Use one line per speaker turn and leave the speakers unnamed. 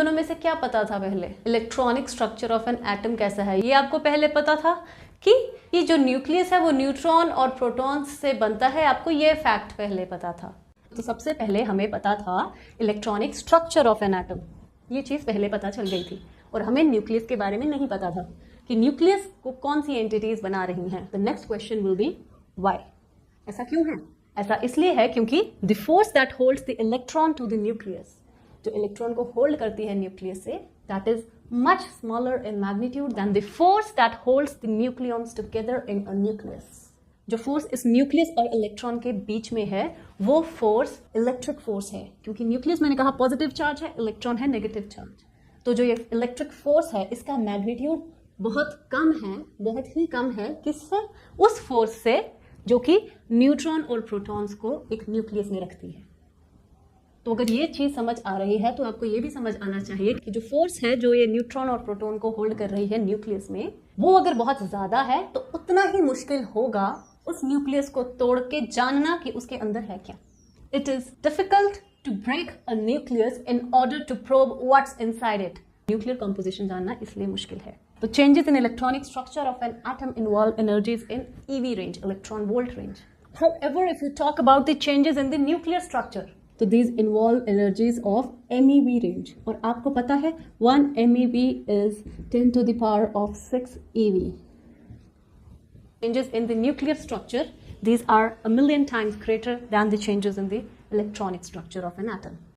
दोनों में से क्या पता था पहले? Electronic structure of an atom कैसा है ये आपको पहले पता था कि ये जो न्यूक्लियस है वो न्यूट्रॉन और प्रोटॉन्स से बनता है, आपको ये फैक्ट पहले पता था। तो सबसे पहले हमें पता था electronic structure of an atom, ये चीज़ पहले पता चल गई थी। और हमें न्यूक्लियस के बारे में नहीं पता था कि न्यूक्लियस को कौन सी एंटिटीज बना रही हैं। The next question will be why. ऐसा क्यों है? ऐसा इसलिए है क्योंकि the force that holds the electron to the nucleus, जो इलेक्ट्रॉन को होल्ड करती है न्यूक्लियस से, that is much smaller in magnitude than the force that holds the nucleons together in a nucleus. जो फोर्स इस न्यूक्लियस और इलेक्ट्रॉन के बीच में है वो फोर्स इलेक्ट्रिक फोर्स है, क्योंकि न्यूक्लियस मैंने कहा पॉजिटिव चार्ज है, इलेक्ट्रॉन है नेगेटिव चार्ज। तो जो ये इलेक्ट्रिक फोर्स है इसका मैग्नीट्यूड बहुत कम है, बहुत ही कम है, किससे? उस फोर्स से जो कि न्यूट्रॉन और प्रोटॉन्स को एक न्यूक्लियस में रखती है। तो अगर ये चीज़ समझ आ रही है तो आपको ये भी समझ आना चाहिए कि जो फोर्स है जो ये न्यूट्रॉन और प्रोटॉन को होल्ड कर रही है न्यूक्लियस में, वो अगर बहुत ज़्यादा है तो उतना ही मुश्किल होगा उस न्यूक्लियस को तोड़ के जानना कि उसके अंदर है क्या। It is difficult to break a nucleus in order to probe what's inside it. Nuclear composition जानना इसलिए मुश्किल है। तो changes in electronic structure of an atom involve energies in eV range, electron volt range. However, if you talk about the changes in the nuclear structure, तो these involve energies of MeV range. और आपको पता है 1 MeV is 10 to the power of 6 eV. Changes in the nuclear structure, these are a million times greater than the changes in the electronic structure of an atom.